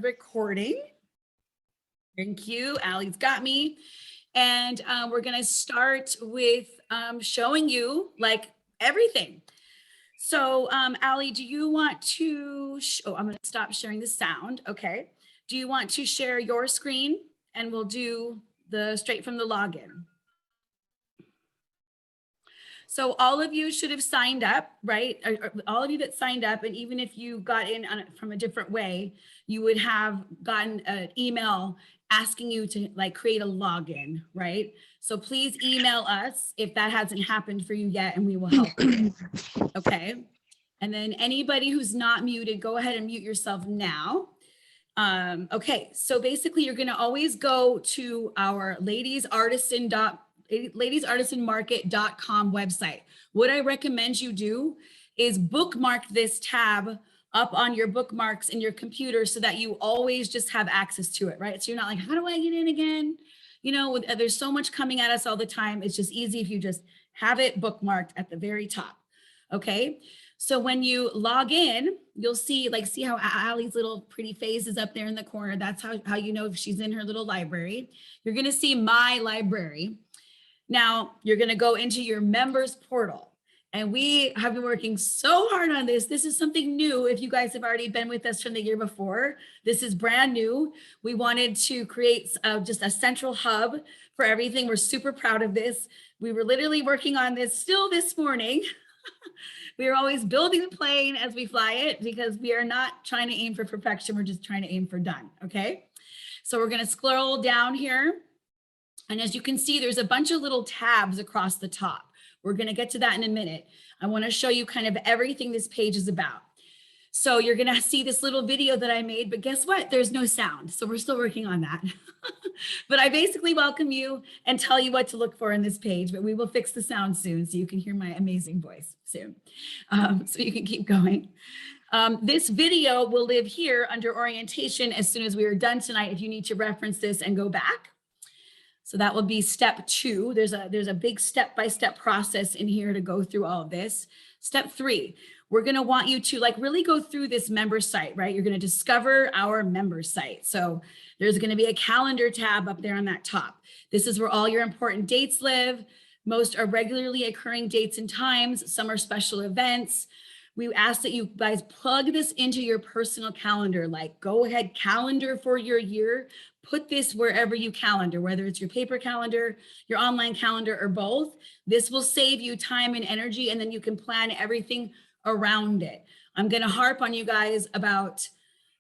Recording. Thank you. Allie's got me. And we're going to start with showing you like everything. So Allie, do you want to, I'm going to stop sharing the sound. Okay. Do you want to share your screen and we'll do the straight from the login? So all of you should have signed up, right? All of you that signed up, and even if you got in on it from a different way, you would have gotten an email asking you to like create a login, right? So please email us if that hasn't happened for you yet, and we will help you. Okay. And then anybody who's not muted, go ahead and mute yourself now. Okay, so basically you're gonna always go to our ladiesartisanmarket.com website. What I recommend you do is bookmark this tab up on your bookmarks in your computer so that you always just have access to it, right? So you're not like, how do I get in again? You know, there's so much coming at us all the time. It's just easy if you just have it bookmarked at the very top, okay? So when you log in, you'll see how Allie's little pretty face is up there in the corner. That's how you know if she's in her little library. You're gonna see my library. Now you're gonna go into your members portal. And we have been working so hard on this. This is something new. If you guys have already been with us from the year before, this is brand new. We wanted to create just a central hub for everything. We're super proud of this. We were literally working on this still this morning. We are always building the plane as we fly it because we are not trying to aim for perfection. We're just trying to aim for done, okay? So we're gonna scroll down here. And as you can see, there's a bunch of little tabs across the top. We're gonna get to that in a minute. I wanna show you kind of everything this page is about. So you're gonna see this little video that I made, but guess what? There's no sound. So we're still working on that. But I basically welcome you and tell you what to look for in this page, but we will fix the sound soon so you can hear my amazing voice soon. So you can keep going. This video will live here under orientation as soon as we are done tonight if you need to reference this and go back. So that will be step 2. There's a big step-by-step process in here to go through all of this. Step 3, we're gonna want you to like really go through this member site, right? You're gonna discover our member site. So there's gonna be a calendar tab up there on that top. This is where all your important dates live. Most are regularly occurring dates and times. Some are special events. We ask that you guys plug this into your personal calendar, like go ahead, calendar for your year. Put this wherever you calendar, whether it's your paper calendar, your online calendar, or both. This will save you time and energy, and then you can plan everything around it. I'm gonna harp on you guys about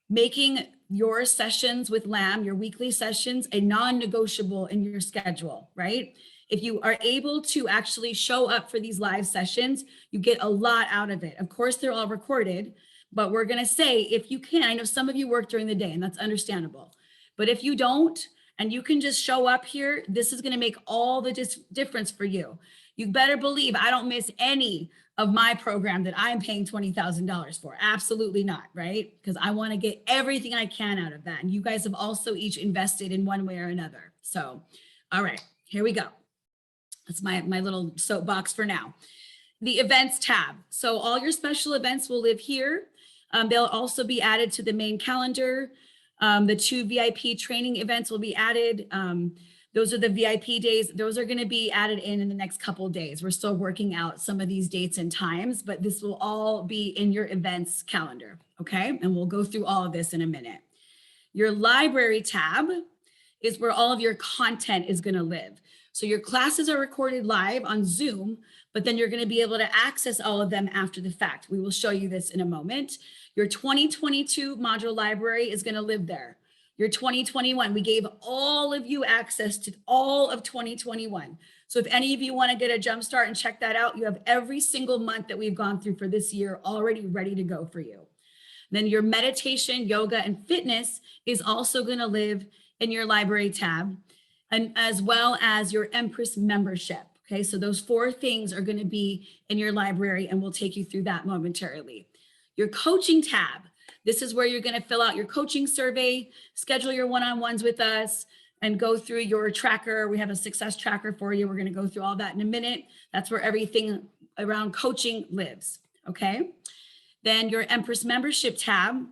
making your sessions with LAM, your weekly sessions, a non-negotiable in your schedule, right? If you are able to actually show up for these live sessions, you get a lot out of it. Of course, they're all recorded, but we're gonna say, if you can, I know some of you work during the day and that's understandable, but if you don't, and you can just show up here, this is gonna make all the difference for you. You better believe I don't miss any of my program that I'm paying $20,000 for. Absolutely not, right? Because I wanna get everything I can out of that. And you guys have also each invested in one way or another. So, all right, here we go. That's my little soapbox for now. The events tab. So all your special events will live here. They'll also be added to the main calendar. The 2 VIP training events will be added. Those are the VIP days. Those are going to be added in the next couple of days. We're still working out some of these dates and times, but this will all be in your events calendar, okay? And we'll go through all of this in a minute. Your library tab is where all of your content is going to live. So your classes are recorded live on Zoom, but then you're going to be able to access all of them after the fact. We will show you this in a moment. Your 2022 module library is going to live there. Your 2021, we gave all of you access to all of 2021. So if any of you want to get a jump start and check that out, you have every single month that we've gone through for this year already ready to go for you. Then your meditation, yoga, and fitness is also going to live in your library tab, and as well as your Empress membership. Okay, so those 4 things are going to be in your library, and we'll take you through that momentarily. Your coaching tab. This is where you're going to fill out your coaching survey, schedule your one-on-ones with us, and go through your tracker. We have a success tracker for you. We're going to go through all that in a minute. That's where everything around coaching lives. Okay. Then your Empress membership tab.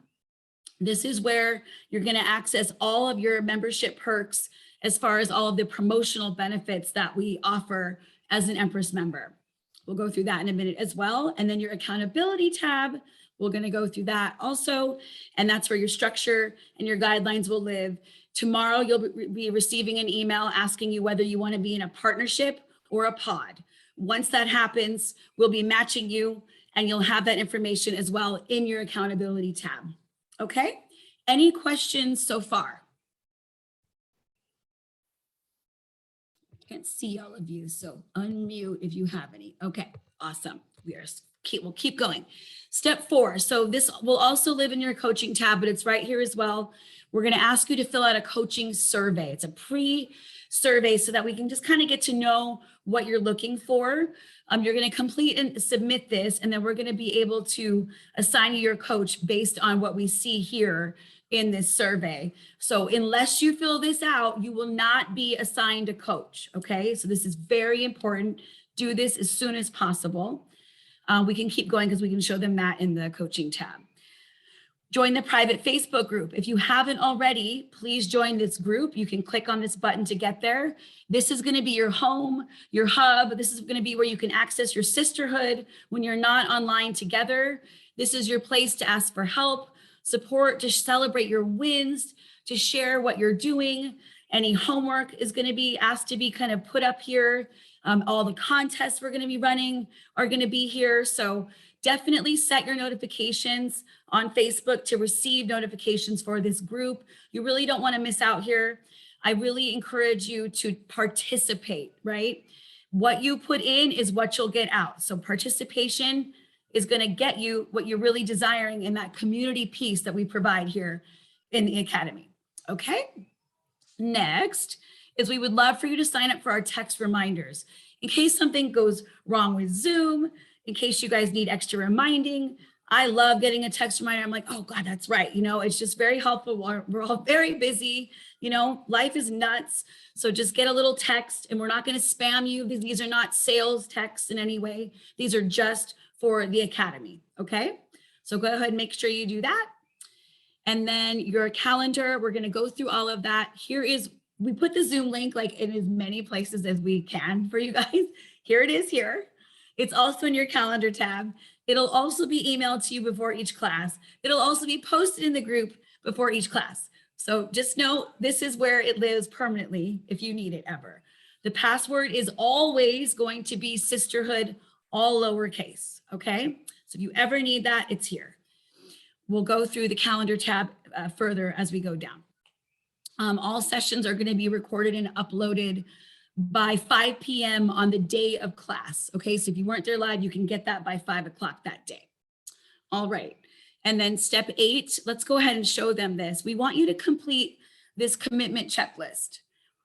This is where you're going to access all of your membership perks as far as all of the promotional benefits that we offer as an Empress member. We'll go through that in a minute as well. And then your accountability tab, we're going to go through that also. And that's where your structure and your guidelines will live. Tomorrow, you'll be receiving an email asking you whether you want to be in a partnership or a pod. Once that happens, we'll be matching you, and you'll have that information as well in your accountability tab. Okay, any questions so far? I can't see all of you, so unmute if you have any. Okay, awesome. We'll keep going. Step 4. So this will also live in your coaching tab, but it's right here as well. We're going to ask you to fill out a coaching survey. It's a pre-survey so that we can just kind of get to know what you're looking for. You're going to complete and submit this, and then we're going to be able to assign you your coach based on what we see here in this survey. So unless you fill this out, you will not be assigned a coach. Okay, so this is very important. Do this as soon as possible. We can keep going because we can show them that in the coaching tab. Join the private Facebook group. If you haven't already, please join this group. You can click on this button to get there. This is going to be your home, your hub. This is going to be where you can access your sisterhood when you're not online together. This is your place to ask for help, support, to celebrate your wins, to share what you're doing. Any homework is going to be asked to be kind of put up here. All the contests we're going to be running are going to be here. So definitely set your notifications on Facebook to receive notifications for this group. You really don't want to miss out here. I really encourage you to participate, right? What you put in is what you'll get out. So participation is going to get you what you're really desiring in that community piece that we provide here in the Academy. Okay. Next is we would love for you to sign up for our text reminders. In case something goes wrong with Zoom, in case you guys need extra reminding, I love getting a text reminder. I'm like, oh God, that's right. You know, it's just very helpful. We're all very busy. You know, life is nuts. So just get a little text, and we're not going to spam you. These are not sales texts in any way. These are just for the Academy. Okay. So go ahead and make sure you do that. And then your calendar, we're going to go through all of that. We put the Zoom link like in as many places as we can for you guys. Here it is here. It's also in your calendar tab. It'll also be emailed to you before each class. It'll also be posted in the group before each class. So just know this is where it lives permanently if you need it ever. The password is always going to be sisterhood, all lowercase, okay? So if you ever need that, it's here. We'll go through the calendar tab further as we go down. All sessions are going to be recorded and uploaded by 5 p.m. on the day of class. Okay, so if you weren't there live, you can get that by 5 o'clock that day. All right, and then step 8, let's go ahead and show them this. We want you to complete this commitment checklist.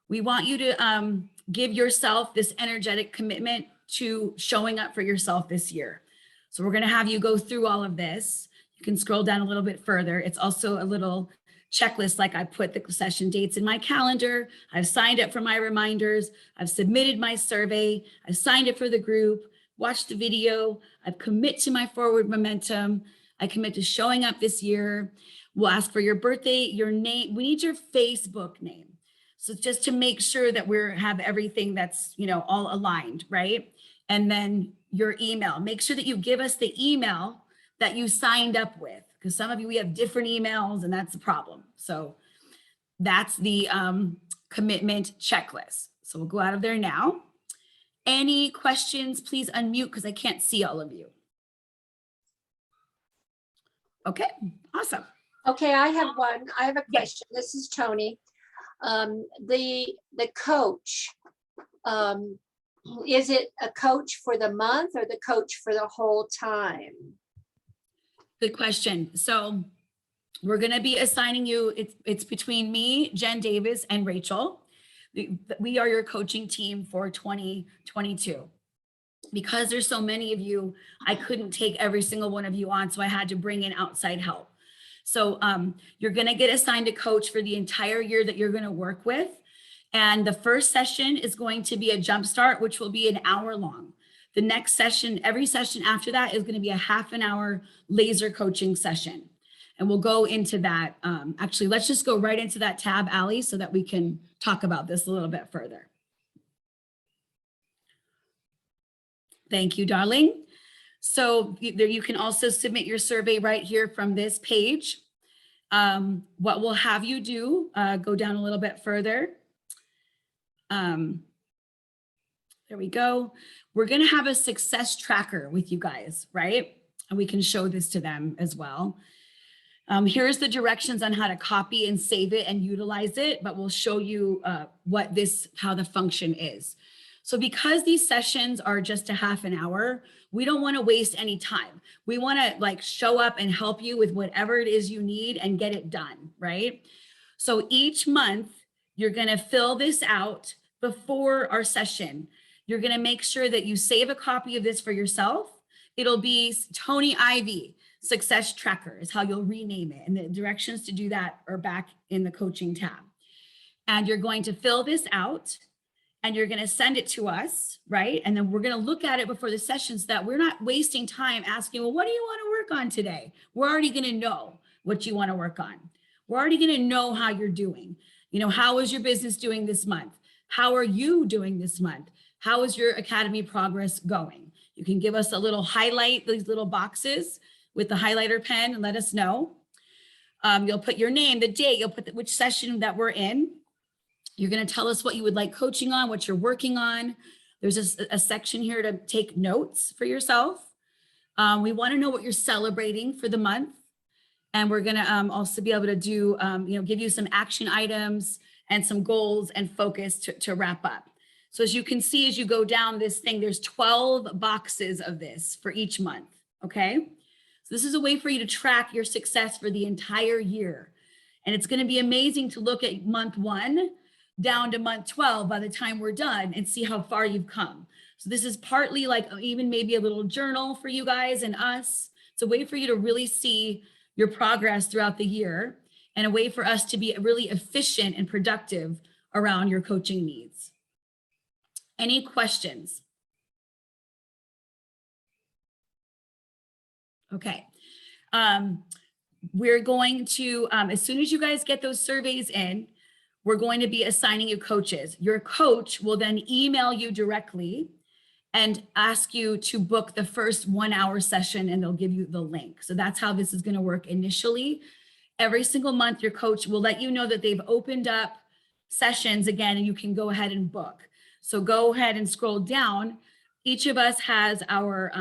We want you to give yourself this energetic commitment to showing up for yourself this year. So we're going to have you go through all of this. You can scroll down a little bit further. It's also a little checklist, like I put the session dates in my calendar. I've signed up for my reminders. I've submitted my survey. I've signed up for the group, watched the video. I've commit to my forward momentum. I commit to showing up this year. We'll ask for your birthday, your name. We need your Facebook name. So just to make sure that we have everything that's, you know, all aligned, right? And then your email. Make sure that you give us the email that you signed up with, because some of you, we have different emails and that's the problem. So that's the commitment checklist. So we'll go out of there now. Any questions, please unmute because I can't see all of you. Okay, awesome. Okay, I have one. I have a question. Yes. This is Tony. The coach, is it a coach for the month or the coach for the whole time? Good question. So we're going to be assigning you, it's between me, Jen Davis, and Rachel. We are your coaching team for 2022. Because there's so many of you, I couldn't take every single one of you on, so I had to bring in outside help. So you're going to get assigned a coach for the entire year that you're going to work with. And the first session is going to be a jumpstart, which will be an hour long. The next session, every session after that is going to be a half an hour laser coaching session. And we'll go into that. Actually, let's just go right into that tab, Allie, so that we can talk about this a little bit further. Thank you, darling. So you can also submit your survey right here from this page. What we'll have you do, go down a little bit further. There we go. We're going to have a success tracker with you guys, right? And we can show this to them as well. Here's the directions on how to copy and save it and utilize it, but we'll show you how the function is. So because these sessions are just a half an hour, we don't want to waste any time. We want to like show up and help you with whatever it is you need and get it done, right? So each month, you're going to fill this out before our session. You're going to make sure that you save a copy of this for yourself. It'll be Tony Ivy Success Tracker is how you'll rename it. And the directions to do that are back in the coaching tab. And you're going to fill this out and you're going to send it to us, right? And then we're going to look at it before the session so that we're not wasting time asking, well, what do you want to work on today? We're already going to know what you want to work on. We're already going to know how you're doing. You know, how is your business doing this month? How are you doing this month? How is your academy progress going? You can give us a little highlight, these little boxes with the highlighter pen and let us know. You'll put your name, the date, you'll put which session that we're in. You're going to tell us what you would like coaching on, what you're working on. There's a section here to take notes for yourself. We want to know what you're celebrating for the month. And we're going to also be able to do, give you some action items and some goals and focus to wrap up. So as you can see, as you go down this thing, there's 12 boxes of this for each month, okay? So this is a way for you to track your success for the entire year. And it's going to be amazing to look at month 1 down to month 12 by the time we're done and see how far you've come. So this is partly like even maybe a little journal for you guys and us. It's a way for you to really see your progress throughout the year and a way for us to be really efficient and productive around your coaching needs. Any questions? Okay. We're going to, as soon as you guys get those surveys in, we're going to be assigning you coaches. Your coach will then email you directly and ask you to book the first 1-hour session and they'll give you the link. So that's how this is going to work initially. Every single month, your coach will let you know that they've opened up sessions again and you can go ahead and book. So go ahead and scroll down. Each of us has our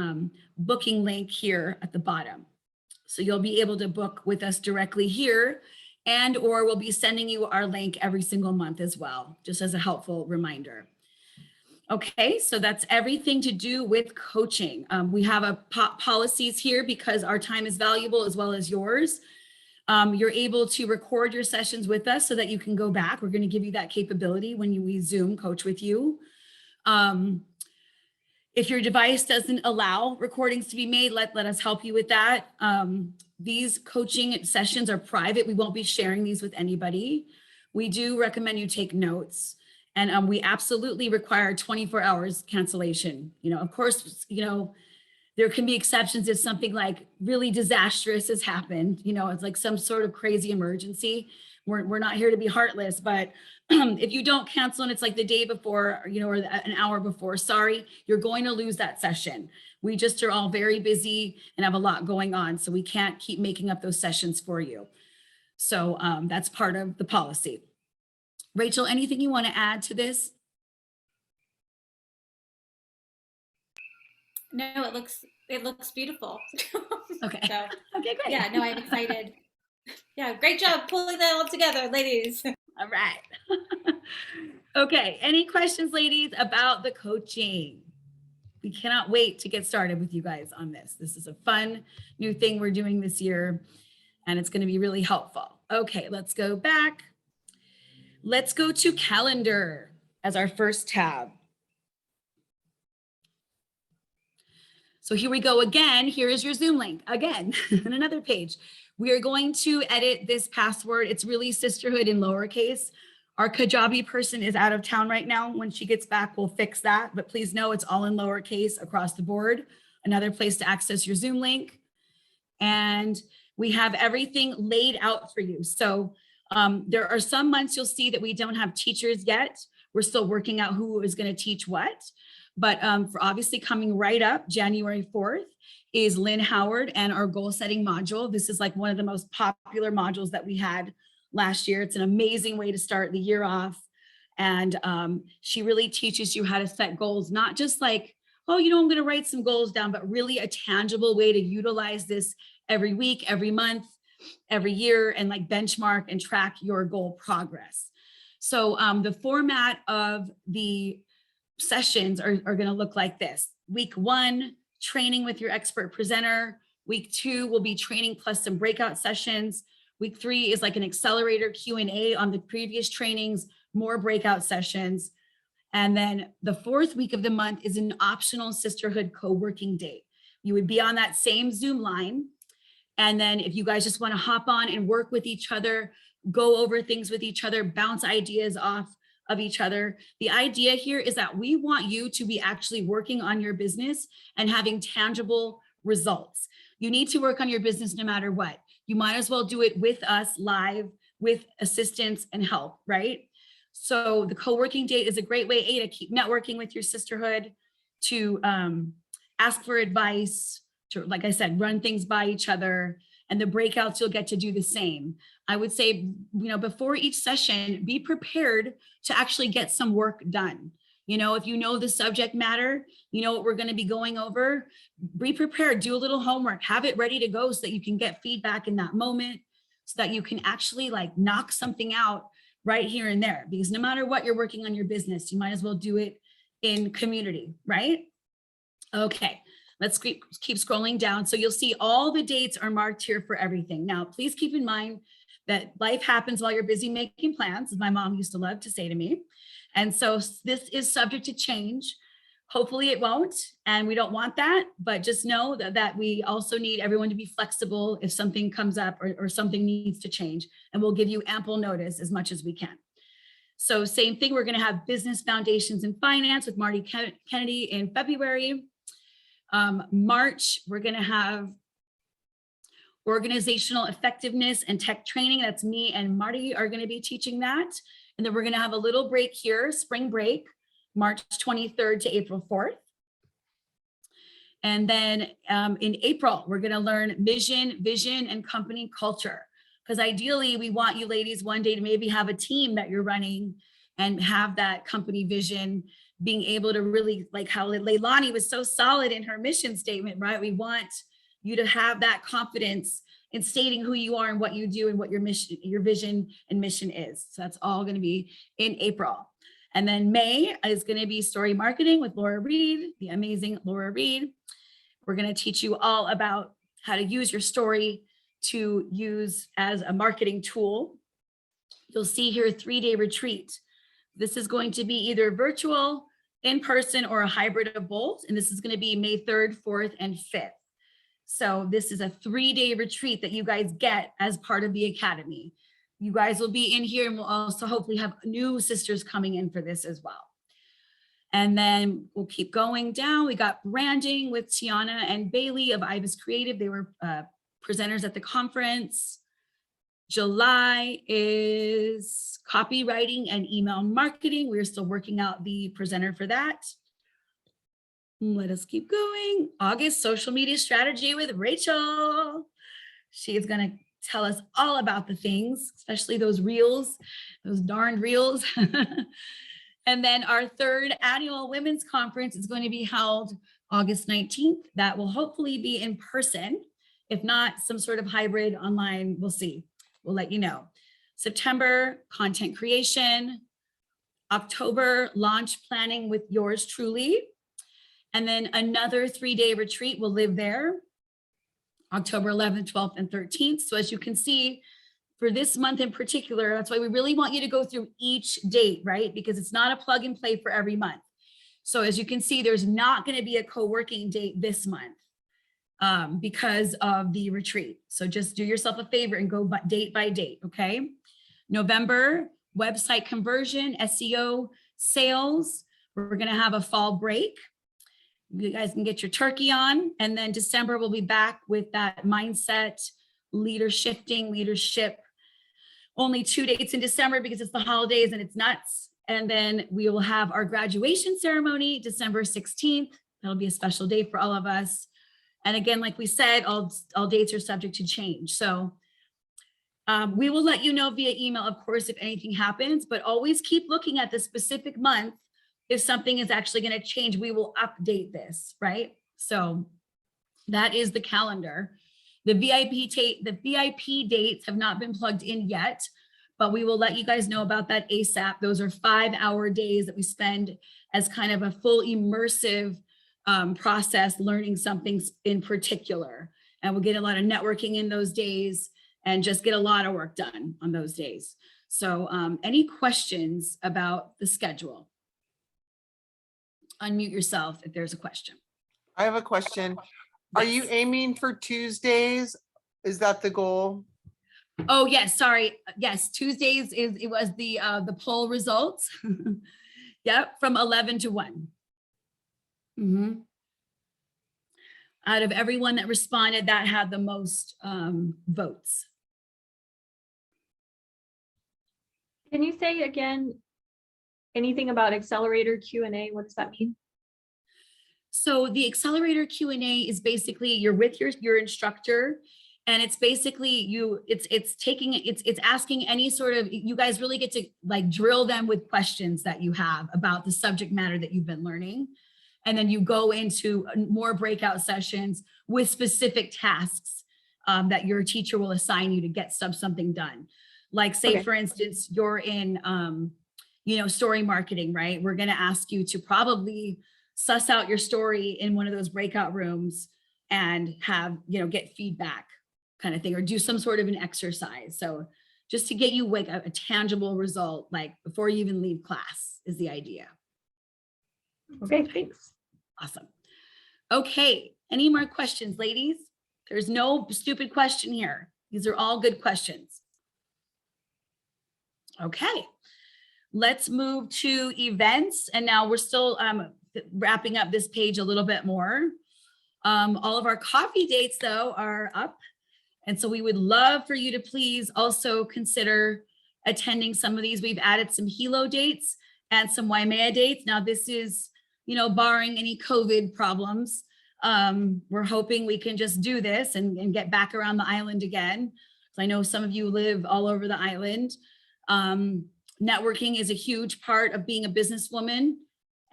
booking link here at the bottom. So you'll be able to book with us directly here and or we'll be sending you our link every single month as well, just as a helpful reminder. Okay, so that's everything to do with coaching. We have policies here because our time is valuable as well as yours. You're able to record your sessions with us so that you can go back. We're going to give you that capability when we Zoom coach with you. If your device doesn't allow recordings to be made, let us help you with that. These coaching sessions are private. We won't be sharing these with anybody. We do recommend you take notes. And we absolutely require 24 hours cancellation. You know, of course, you know, there can be exceptions if something like really disastrous has happened. You know, it's like some sort of crazy emergency. We're not here to be heartless, but if you don't cancel and it's like the day before, you know, or an hour before, sorry, you're going to lose that session. We just are all very busy and have a lot going on. So we can't keep making up those sessions for you. So that's part of the policy. Rachel, anything you want to add to this? No, it looks beautiful. Okay. So, okay, great. Yeah, no, I'm excited. Yeah, great job pulling that all together, ladies. All right. Okay, any questions, ladies, about the coaching? We cannot wait to get started with you guys on this. This is a fun new thing we're doing this year, and it's going to be really helpful. Okay, let's go back. Let's go to calendar as our first tab. So here we go again. Here is your Zoom link again on another page. We are going to edit this password. It's really sisterhood in lowercase. Our Kajabi person is out of town right now. When she gets back, we'll fix that. But please know it's all in lowercase across the board. Another place to access your Zoom link. And We have everything laid out for you. So there are some months you'll see that we don't have teachers yet. We're still working out who is going to teach what. But for obviously coming right up, January 4th is Lynn Howard and our goal setting module. This is like one of the most popular modules that we had last year. It's an amazing way to start the year off. And she really teaches you how to set goals, not just like, oh, I'm going to write some goals down, but really a tangible way to utilize this every week, every month, every year, and like benchmark and track your goal progress. So the format of the sessions are going to look like this. Week 1, training with your expert presenter. Week 2 will be training plus some breakout sessions. Week 3 is like an accelerator Q&A on the previous trainings, more breakout sessions. And then the 4th week of the month is an optional sisterhood co-working date. You would be on that same Zoom line. And then if you guys just want to hop on and work with each other, go over things with each other, bounce ideas off of each other. The idea here is that we want you to be actually working on your business and having tangible results. You need to work on your business no matter what. You might as well do it with us live with assistance and help, right? So the co-working date is a great way, to keep networking with your sisterhood, to ask for advice, to, like I said, run things by each other. And the breakouts, you'll get to do the same. I would say, before each session, be prepared to actually get some work done. If you know the subject matter, what we're going to be going over, be prepared, do a little homework, have it ready to go so that you can get feedback in that moment, so that you can actually like knock something out right here and there. Because no matter what you're working on your business, you might as well do it in community, right? Okay. Let's keep scrolling down. So you'll see all the dates are marked here for everything. Now, please keep in mind that life happens while you're busy making plans, as my mom used to love to say to me. And so this is subject to change. Hopefully it won't, and we don't want that, but just know that we also need everyone to be flexible if something comes up or something needs to change, and we'll give you ample notice as much as we can. So same thing, we're going to have business foundations and finance with Marty Kennedy in February. March, we're going to have organizational effectiveness and tech training. That's me and Marty are going to be teaching that. And then we're going to have a little break here, spring break, March 23rd to April 4th. And then in April, we're going to learn mission, vision, and company culture. Because ideally, we want you ladies one day to maybe have a team that you're running and have that company vision, being able to really, like how Leilani was so solid in her mission statement, right? We want you to have that confidence in stating who you are and what you do and what your mission, your vision and mission is. So that's all going to be in April. And then May is going to be story marketing with Laura Reed, the amazing Laura Reed. We're going to teach you all about how to use your story to use as a marketing tool. You'll see here a 3-day retreat. This is going to be either virtual, in person, or a hybrid of both. And this is going to be May 3rd, 4th, and 5th. So this is a 3-day retreat that you guys get as part of the academy. You guys will be in here, and we'll also hopefully have new sisters coming in for this as well. And then we'll keep going down. We got branding with Tiana and Bailey of Ibis Creative. They were presenters at the conference. July is copywriting and email marketing. We're still working out the presenter for that. Let us keep going. August, social media strategy with Rachel. She is going to tell us all about the things, especially those reels, those darned reels. And then our 3rd annual women's conference is going to be held August 19th. That will hopefully be in person. If not, some sort of hybrid online, we'll see. We'll let you know. September, content creation. October, launch planning with yours truly. And then another 3-day retreat will live there, October 11th, 12th, and 13th. So as you can see, for this month in particular, that's why we really want you to go through each date, right? Because it's not a plug and play for every month. So as you can see, there's not going to be a co-working date this month because of the retreat. So just do yourself a favor and go date by date, okay? November, website conversion, SEO, sales. We're going to have a fall break. You guys can get your turkey on. And then December, we'll be back with that mindset, leadership, only 2 dates in December because it's the holidays and it's nuts. And then we will have our graduation ceremony, December 16th. That'll be a special day for all of us. And again, like we said, all dates are subject to change. So we will let you know via email, of course, if anything happens, but always keep looking at the specific month. If something is actually going to change, we will update this, right? So that is the calendar. The VIP dates have not been plugged in yet, but we will let you guys know about that ASAP. Those are 5-hour days that we spend as kind of a full immersive process, learning something in particular. And we'll get a lot of networking in those days and just get a lot of work done on those days. So any questions about the schedule? Unmute yourself if there's a question. I have a question. Are you aiming for Tuesdays? Is that the goal? Oh, yes, sorry. Yes, Tuesdays it was the poll results. Yep, from 11 to 1. Out of everyone that responded, that had the most votes. Can you say again anything about Accelerator Q&A? What does that mean? So the Accelerator Q&A is basically you're with your instructor, and it's basically it's asking any sort of, you guys really get to like drill them with questions that you have about the subject matter that you've been learning. And then you go into more breakout sessions with specific tasks that your teacher will assign you to get something done. Like say, for instance, you're in, story marketing, right? We're going to ask you to probably suss out your story in one of those breakout rooms and have, get feedback kind of thing, or do some sort of an exercise. So just to get you like a tangible result, like before you even leave class is the idea. Okay, thanks. Awesome. Okay, any more questions, ladies? There's no stupid question here. These are all good questions. Okay, let's move to events. And now we're still wrapping up this page a little bit more. All of our coffee dates though are up. And so we would love for you to please also consider attending some of these. We've added some Hilo dates and some Waimea dates. Now this is, barring any COVID problems. We're hoping we can just do this and get back around the island again. So I know some of you live all over the island. Networking is a huge part of being a businesswoman.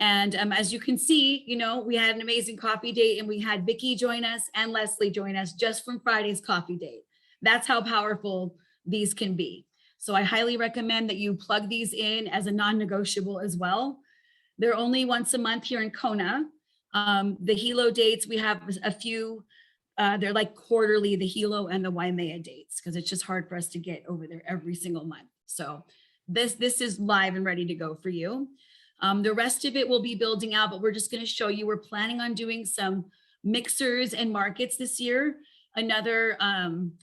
And as you can see, we had an amazing coffee date, and we had Vicki join us and Leslie join us just from Friday's coffee date. That's how powerful these can be. So I highly recommend that you plug these in as a non-negotiable as well. They're only once a month here in Kona. The Hilo dates, we have a few, they're like quarterly, the Hilo and the Waimea dates, because it's just hard for us to get over there every single month. So this is live and ready to go for you. The rest of it will be building out, but we're just going to show you, we're planning on doing some mixers and markets this year. Another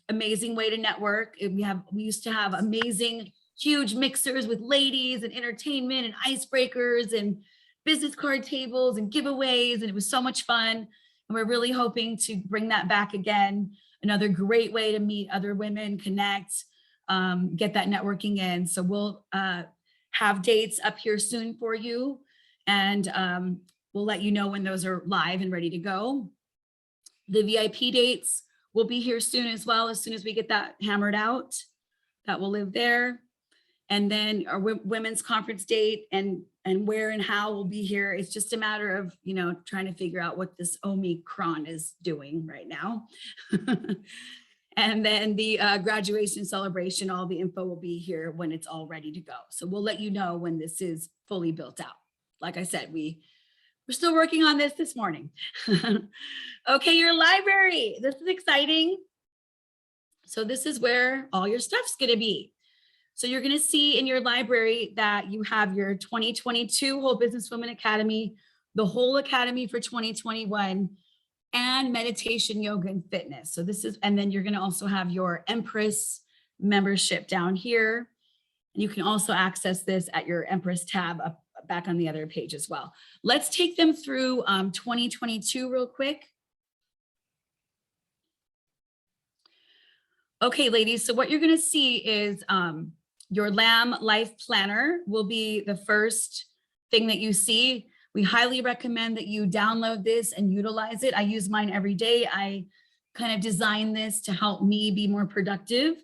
amazing way to network. We used to have amazing, huge mixers with ladies and entertainment and icebreakers and business card tables and giveaways. And it was so much fun. And we're really hoping to bring that back again. Another great way to meet other women, connect, get that networking in. So we'll have dates up here soon for you. And we'll let you know when those are live and ready to go. The VIP dates will be here soon as well. As soon as we get that hammered out, that will live there. And then our women's conference date and where and how will be here. It's just a matter of, trying to figure out what this Omicron is doing right now. And then the graduation celebration, all the info will be here when it's all ready to go. So we'll let you know when this is fully built out. Like I said, we're still working on this morning. Okay, your library. This is exciting. So this is where all your stuff's gonna be. So you're gonna see in your library that you have your 2022 Whole Businesswoman Academy, the whole Academy for 2021, and meditation, yoga, and fitness. So this is, and then you're gonna also have your Empress membership down here. And you can also access this at your Empress tab up back on the other page as well. Let's take them through 2022 real quick. Okay, ladies, so what you're gonna see is your LAM Life Planner will be the first thing that you see. We highly recommend that you download this and utilize it. I use mine every day. I kind of designed this to help me be more productive.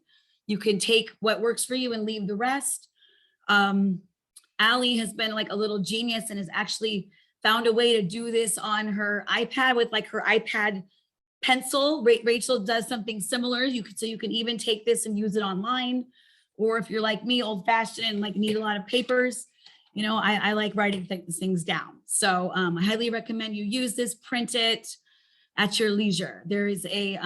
You can take what works for you and leave the rest. Allie has been like a little genius and has actually found a way to do this on her iPad with like her iPad pencil. Rachel does something similar. So you can even take this and use it online. Or if you're like me, old fashioned and like need a lot of papers, you know, I like writing things down. So I highly recommend you use this, print it at your leisure. There's a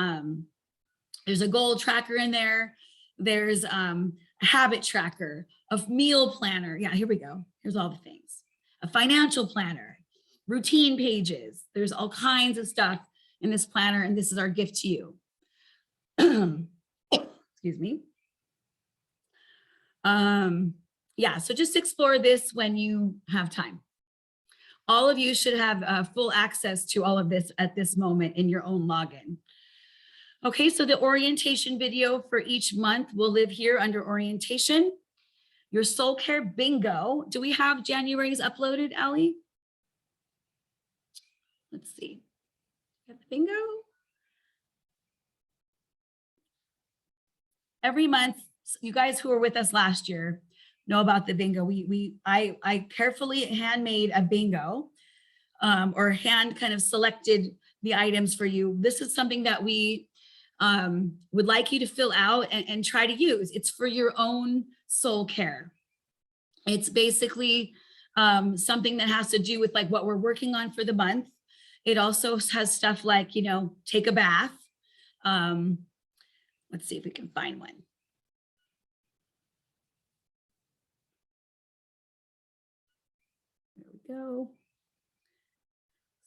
goal tracker in there. There's a habit tracker, a meal planner. Yeah, here we go. Here's all the things. A financial planner, routine pages. There's all kinds of stuff in this planner, and this is our gift to you. Excuse me. Yeah, so just explore this when you have time. All of you should have full access to all of this at this moment in your own login. Okay, so the orientation video for each month will live here under orientation. Your soul care bingo. Do we have January's uploaded, Allie? Let's see. Got the bingo. Every month, you guys who were with us last year know about the bingo. I carefully handmade a bingo or hand kind of selected the items for you. This is something that we would like you to fill out and try to use. It's for your own soul care. It's basically something that has to do with like what we're working on for the month. It also has stuff like, you know, take a bath. Let's see if we can find one. There we go.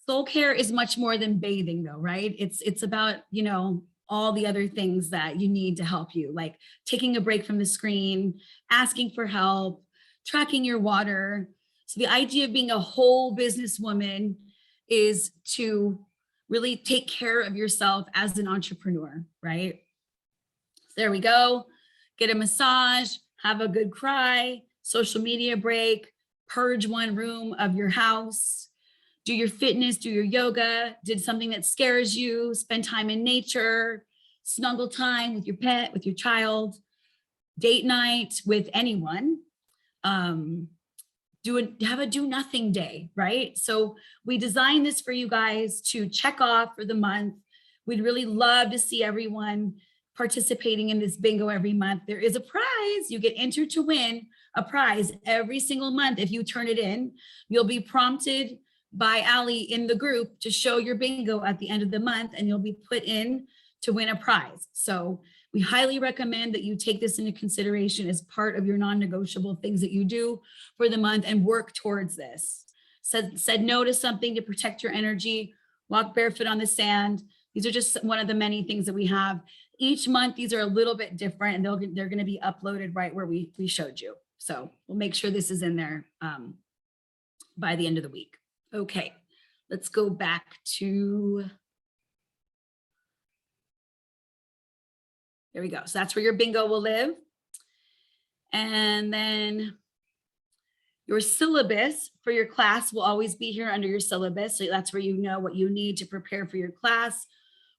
Soul care is much more than bathing though, right? It's about, you know, all the other things that you need to help you, like taking a break from the screen, asking for help, tracking your water. So the idea of being a whole businesswoman is to really take care of yourself as an entrepreneur, right? There we go. Get a massage, have a good cry, social media break, purge one room of your house, do your fitness, do your yoga, did something that scares you, spend time in nature, snuggle time with your pet, with your child, date night with anyone, have a do nothing day, right? So we designed this for you guys to check off for the month. We'd really love to see everyone participating in this bingo every month. There is a prize. You get entered to win a prize every single month. If you turn it in, you'll be prompted by Allie in the group to show your bingo at the end of the month, and you'll be put in to win a prize. So we highly recommend that you take this into consideration as part of your non-negotiable things that you do for the month and work towards this. Said no to something to protect your energy, walk barefoot on the sand. These are just one of the many things that we have. Each month, these are a little bit different, and they're gonna be uploaded right where we showed you. So we'll make sure this is in there by the end of the week. Okay, let's go back to, there we go. So that's where your bingo will live. And then your syllabus for your class will always be here under your syllabus. So that's where you know what you need to prepare for your class,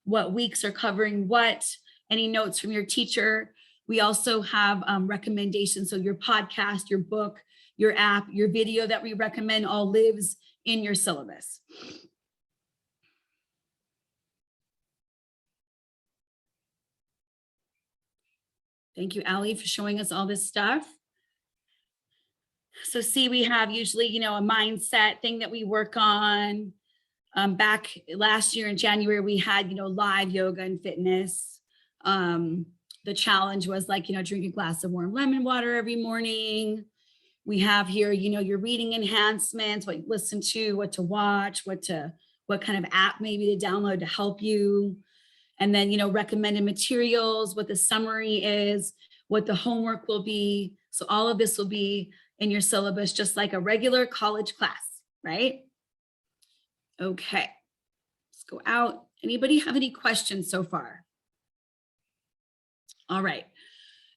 what weeks are covering what, any notes from your teacher. We also have recommendations. So your podcast, your book, your app, your video that we recommend all lives in your syllabus. Thank you, Allie, for showing us all this stuff. So see, we have usually, you know, a mindset thing that we work on. Back last year in January, we had, you know, live yoga and fitness. The challenge was like, you know, drink a glass of warm lemon water every morning. We have here, you know, your reading enhancements, what you listen to, what to watch, what kind of app maybe to download to help you. And then, you know, recommended materials, what the summary is, what the homework will be. So all of this will be in your syllabus, just like a regular college class, right? Okay, let's go out. Anybody have any questions so far? All right.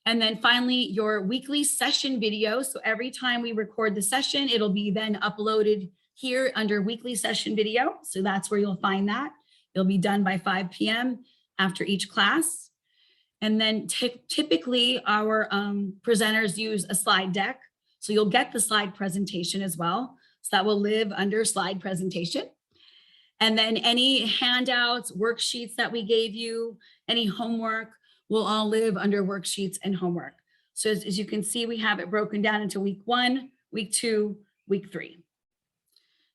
And then finally, your weekly session video. So every time we record the session, it'll be then uploaded here under weekly session video. So that's where you'll find that. It'll be done by 5 p.m. after each class. And then typically our presenters use a slide deck. So you'll get the slide presentation as well. So that will live under slide presentation. And then any handouts, worksheets that we gave you, any homework will all live under worksheets and homework. So as you can see, we have it broken down into week 1, week 2, week 3.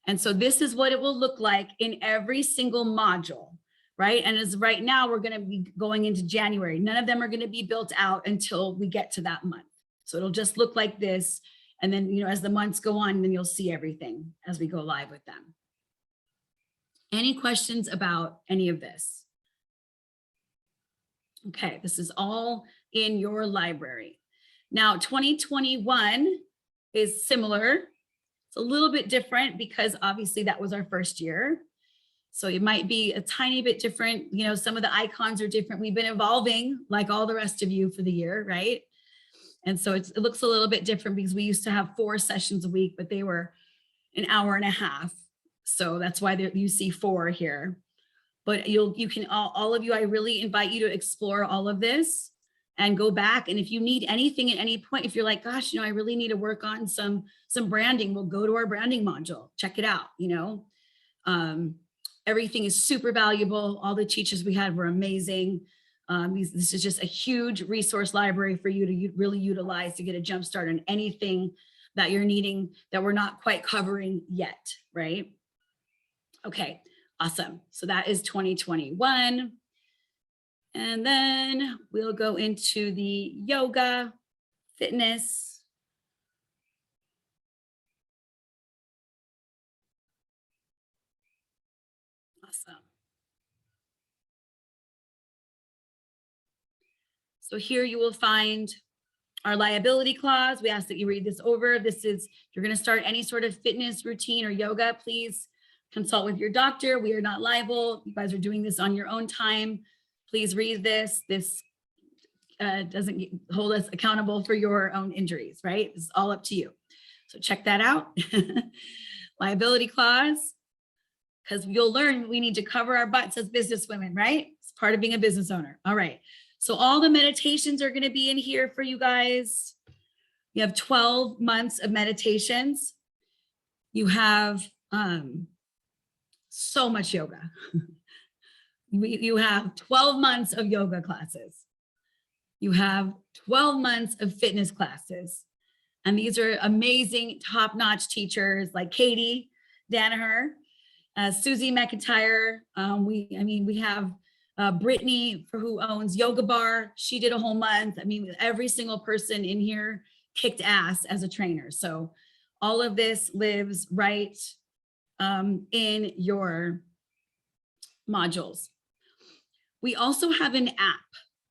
And so this is what it will look like in every single module, right? And as right now, we're going to be going into January. None of them are going to be built out until we get to that month. So it'll just look like this. And then, you know, as the months go on, then you'll see everything as we go live with them. Any questions about any of this? Okay, this is all in your library. Now, 2021 is similar. It's a little bit different because obviously that was our first year. So it might be a tiny bit different. You know, some of the icons are different. We've been evolving like all the rest of you for the year, right? And so it looks a little bit different because we used to have 4 sessions a week, but they were an hour and a half. So that's why you see 4 here. But you can, all of you, I really invite you to explore all of this and go back. And if you need anything at any point, if you're like, gosh, you know, I really need to work on some branding, we'll go to our branding module, check it out, you know. Everything is super valuable. All the teachers we had were amazing. This is just a huge resource library for you to really utilize to get a jump start on anything that you're needing that we're not quite covering yet, right? Okay, awesome. So that is 2021. And then we'll go into the yoga, fitness. Awesome. So here you will find our liability clause. We ask that you read this over. This is, if you're going to start any sort of fitness routine or yoga, please consult with your doctor. We are not liable. You guys are doing this on your own time. Please read this. This doesn't hold us accountable for your own injuries, right? It's all up to you. So check that out. Liability clause, because you'll learn we need to cover our butts as business women, right? It's part of being a business owner. All right. So all the meditations are going to be in here for you guys. You have 12 months of meditations. You have so much yoga. You have 12 months of yoga classes. You have 12 months of fitness classes. And these are amazing, top-notch teachers like Katie Danaher, Susie McIntyre. We have Brittany, who owns Yoga Bar. She did a whole month. I mean, every single person in here kicked ass as a trainer. So all of this lives right in your modules. We also have an app.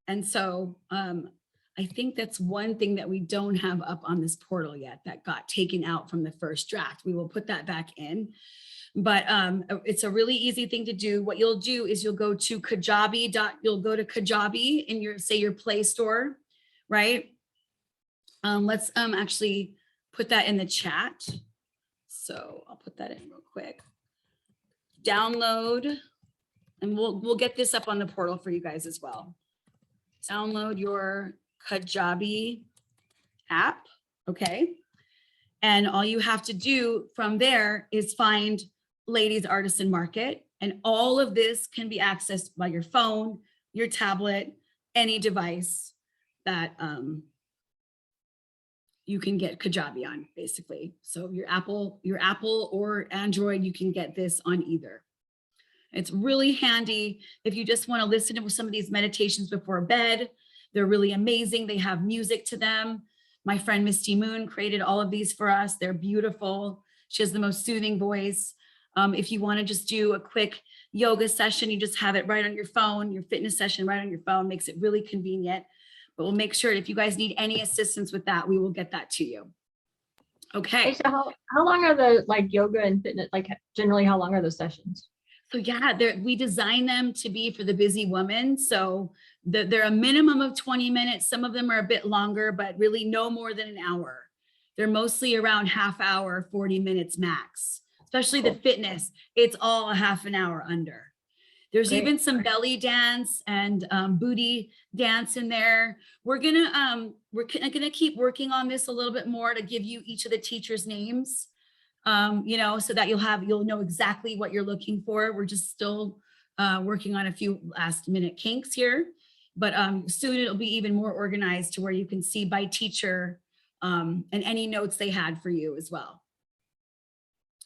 And so I think that's one thing that we don't have up on this portal yet that got taken out from the first draft. We will put that back in. But it's a really easy thing to do. What you'll do is you'll go to Kajabi. You'll go to Kajabi in your, say, your Play Store, right? Let's actually put that in the chat. So I'll put that in real quick. Download, and we'll get this up on the portal for you guys as well. Download your Kajabi app, okay? And all you have to do from there is find Ladies Artisan Market, and all of this can be accessed by your phone, your tablet, any device that you can get Kajabi on, basically. So your Apple or Android, you can get this on either. It's really handy if you just want to listen to some of these meditations before bed. They're really amazing. They have music to them. My friend Misty Moon created all of these for us. They're beautiful. She has the most soothing voice. If you want to just do a quick yoga session, you just have it right on your phone, your fitness session right on your phone, makes it really convenient. But we'll make sure if you guys need any assistance with that, we will get that to you. Okay. Hey, so how long are the yoga and fitness, generally how long are those sessions? So yeah, we design them to be for the busy woman. So They're a minimum of 20 minutes. Some of them are a bit longer, but really no more than an hour. They're mostly around half hour, 40 minutes max, especially the fitness. It's all a half an hour under. There's Great. even some belly dance and booty dance in there. We're gonna keep working on this a little bit more to give you each of the teachers' names, so that you'll know exactly what you're looking for. We're just still working on a few last minute kinks here, but soon it'll be even more organized to where you can see by teacher and any notes they had for you as well.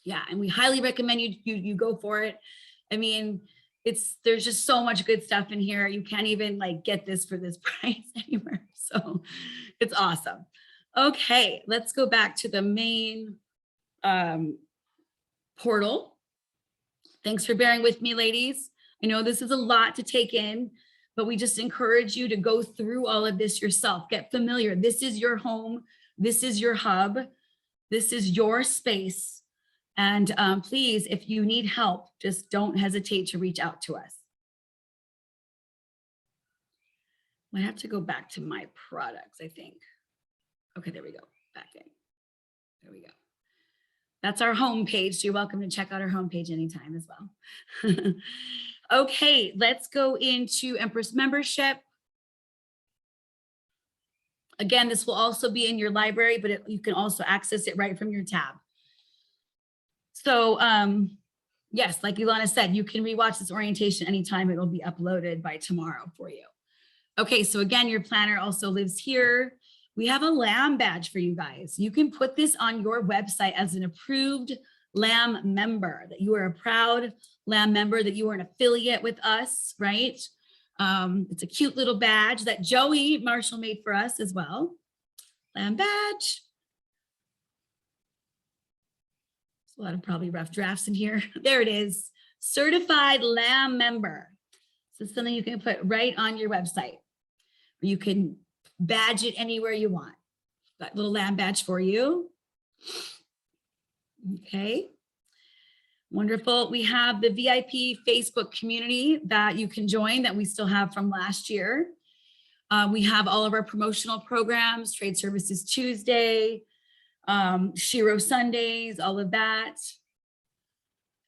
Yeah, and we highly recommend you go for it. I mean, there's just so much good stuff in here. You can't even like get this for this price anywhere. So it's awesome. Okay, let's go back to the main portal. Thanks for bearing with me, ladies. I know this is a lot to take in, but we just encourage you to go through all of this yourself. Get familiar. This is your home. This is your hub. This is your space. And please, if you need help, just don't hesitate to reach out to us. I have to go back to my products, I think. Okay, there we go. Back in. There we go. That's our home page. So you're welcome to check out our homepage anytime as well. Okay, let's go into Empress membership. Again, this will also be in your library, but you can also access it right from your tab. So yes, like Ilana said, you can rewatch this orientation anytime. It'll be uploaded by tomorrow for you. Okay, so again, your planner also lives here. We have a LAM badge for you guys. You can put this on your website as an approved LAM member, that you are a proud LAM member, that you are an affiliate with us, right? It's a cute little badge that Joey Marshall made for us as well. LAM badge. A lot of probably rough drafts in here. There it is. Certified LAM member. So it's something you can put right on your website. Or you can badge it anywhere you want. Got a little LAM badge for you. Okay. Wonderful. We have the VIP Facebook community that you can join that we still have from last year. We have all of our promotional programs, Trade Services Tuesday, Shiro Sundays, all of that.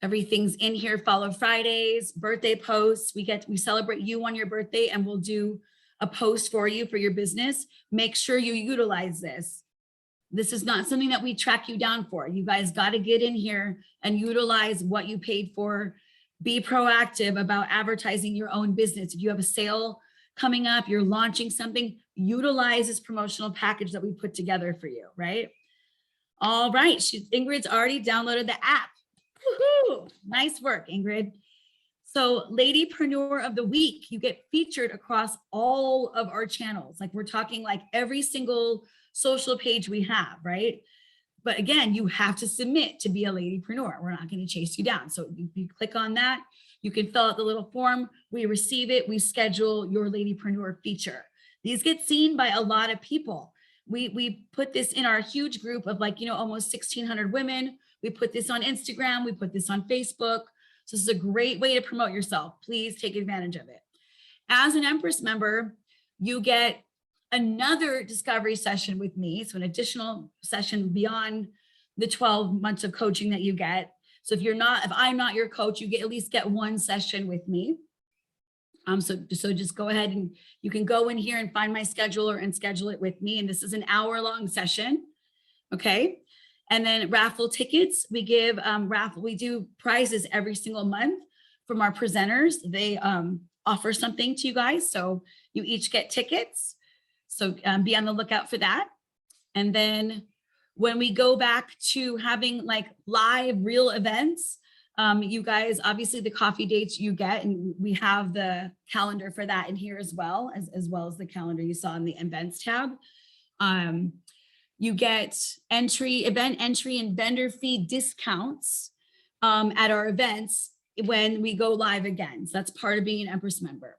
Everything's in here. Follow Fridays, birthday posts. We celebrate you on your birthday, and we'll do a post for you for your business. Make sure you utilize this. This is not something that we track you down for. You guys got to get in here and utilize what you paid for. Be proactive about advertising your own business. If you have a sale coming up, you're launching something, utilize this promotional package that we put together for you, right? All right, Ingrid's already downloaded the app. Woohoo! Nice work, Ingrid. So Ladypreneur of the Week, you get featured across all of our channels. Like we're talking like every single social page we have, right? But again, you have to submit to be a Ladypreneur. We're not going to chase you down. So you click on that, you can fill out the little form, we receive it, we schedule your Ladypreneur feature. These get seen by a lot of people. We put this in our huge group of like, almost 1,600 women. We put this on Instagram, we put this on Facebook. So this is a great way to promote yourself. Please take advantage of it. As an Empress member, you get another discovery session with me. So an additional session beyond the 12 months of coaching that you get. So if I'm not your coach, you at least get one session with me. So just go ahead and you can go in here and find my scheduler and schedule it with me. And this is an hour-long session. Okay. And then raffle tickets, we give we do prizes every single month from our presenters. They offer something to you guys. So you each get tickets. So be on the lookout for that. And then when we go back to having like live real events, you guys, obviously the coffee dates you get, and we have the calendar for that in here as well as the calendar you saw in the events tab. You get event entry and vendor fee discounts at our events when we go live again. So that's part of being an Empress member.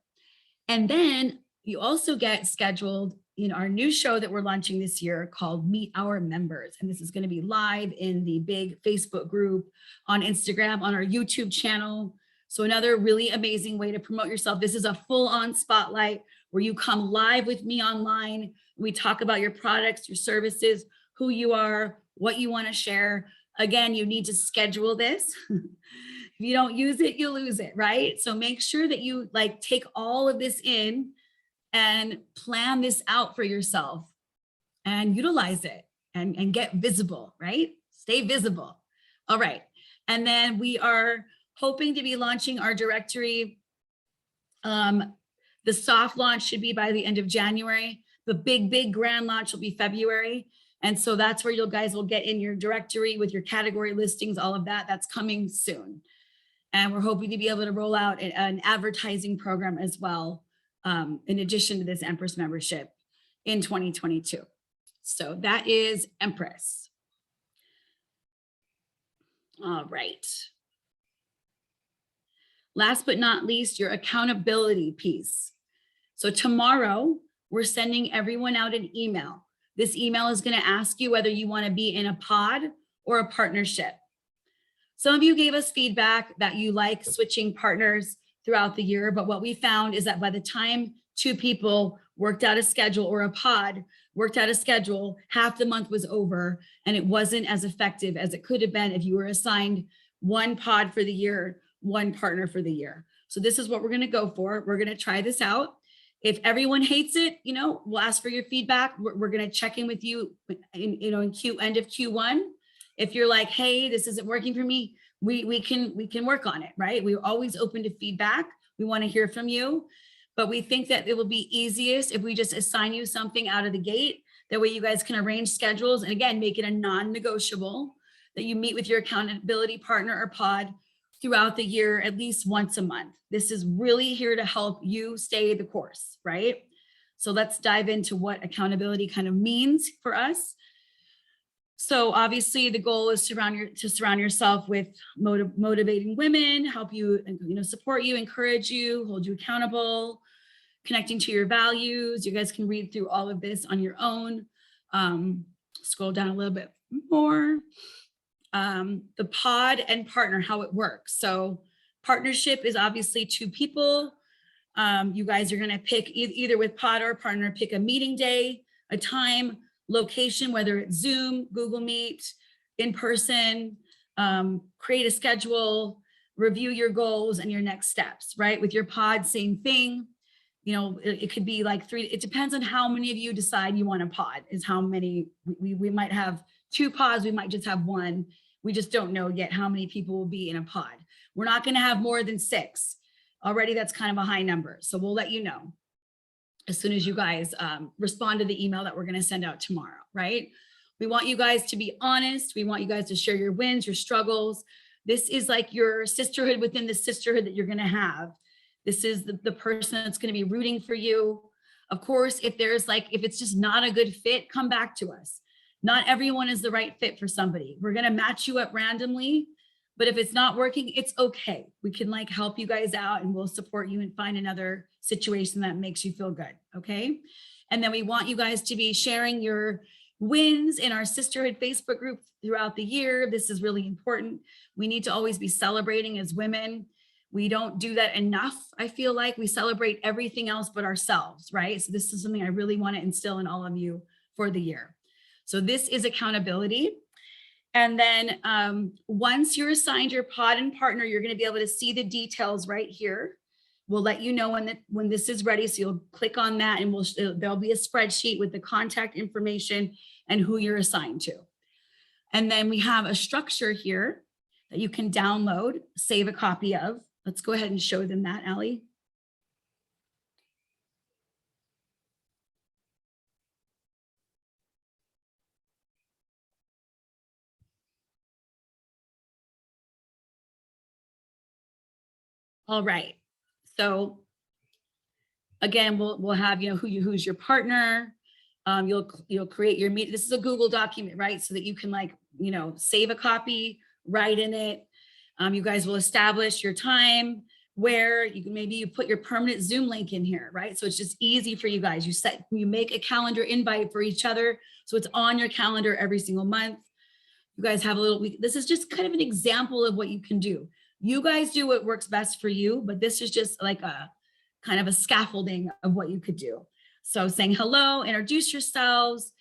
And then you also get scheduled in our new show that we're launching this year called Meet Our Members. And this is going to be live in the big Facebook group, on Instagram, on our YouTube channel. So another really amazing way to promote yourself. This is a full-on spotlight. where you come live with me online. We talk about your products, your services, who you are, what you want to share. Again, you need to schedule this. If you don't use it, you lose it, right? So make sure that you like take all of this in and plan this out for yourself and utilize it and get visible, right? Stay visible. All right. And then we are hoping to be launching our directory. The soft launch should be by the end of January. The big grand launch will be February. And so that's where you guys will get in your directory with your category listings, all of that. That's coming soon. And we're hoping to be able to roll out an advertising program as well, in addition to this Empress membership in 2022. So that is Empress. All right. Last but not least, your accountability piece. So tomorrow, we're sending everyone out an email. This email is going to ask you whether you want to be in a pod or a partnership. Some of you gave us feedback that you like switching partners throughout the year, but what we found is that by the time 2 people worked out a schedule or a pod worked out a schedule, half the month was over and it wasn't as effective as it could have been if you were assigned 1 pod for the year, 1 partner for the year. So this is what we're going to go for. We're going to try this out. If everyone hates it, we'll ask for your feedback. We're going to check in with you in end of Q1. If you're like, hey, this isn't working for me, we can work on it, right? We're always open to feedback. We want to hear from you, but we think that it will be easiest if we just assign you something out of the gate. That way you guys can arrange schedules and again, make it a non-negotiable that you meet with your accountability partner or pod throughout the year, at least once a month. This is really here to help you stay the course, right? So let's dive into what accountability kind of means for us. So obviously the goal is to surround yourself with motivating women, help you, support you, encourage you, hold you accountable, connecting to your values. You guys can read through all of this on your own. Scroll down a little bit more. The pod and partner, how it works. So partnership is obviously 2 people. You guys are going to pick either with pod or partner, pick a meeting day, a time, location, whether it's Zoom, Google Meet, in person, create a schedule, review your goals and your next steps, right? With your pod, same thing. It could be like 3, it depends on how many of you decide you want a pod, is how many, we might have 2 pods, we might just have 1. We just don't know yet how many people will be in a pod. We're not going to have more than 6. Already that's kind of a high number. So we'll let you know as soon as you guys respond to the email that we're going to send out tomorrow, right? We want you guys to be honest. We want you guys to share your wins, your struggles. This is like your sisterhood within the sisterhood that you're going to have. This is the person that's going to be rooting for you. Of course, if it's just not a good fit, come back to us. Not everyone is the right fit for somebody. We're going to match you up randomly, but if it's not working, it's okay. We can help you guys out and we'll support you and find another situation that makes you feel good. Okay. And then we want you guys to be sharing your wins in our sisterhood Facebook group throughout the year. This is really important. We need to always be celebrating as women. We don't do that enough. I feel like we celebrate everything else but ourselves, right? So this is something I really want to instill in all of you for the year. So this is accountability. And then once you're assigned your pod and partner, you're going to be able to see the details right here. We'll let you know when this is ready. So you'll click on that and there'll be a spreadsheet with the contact information and who you're assigned to. And then we have a structure here that you can download, save a copy of. Let's go ahead and show them that, Allie. All right. So again, we'll have, who's your partner. You'll create your meet. This is a Google document, right? So that you can save a copy, write in it. You guys will establish your time where you put your permanent Zoom link in here, right? So it's just easy for you guys. You make a calendar invite for each other. So it's on your calendar every single month. You guys have this is just kind of an example of what you can do. You guys do what works best for you, but this is just like a kind of a scaffolding of what you could do. So saying hello, introduce yourselves.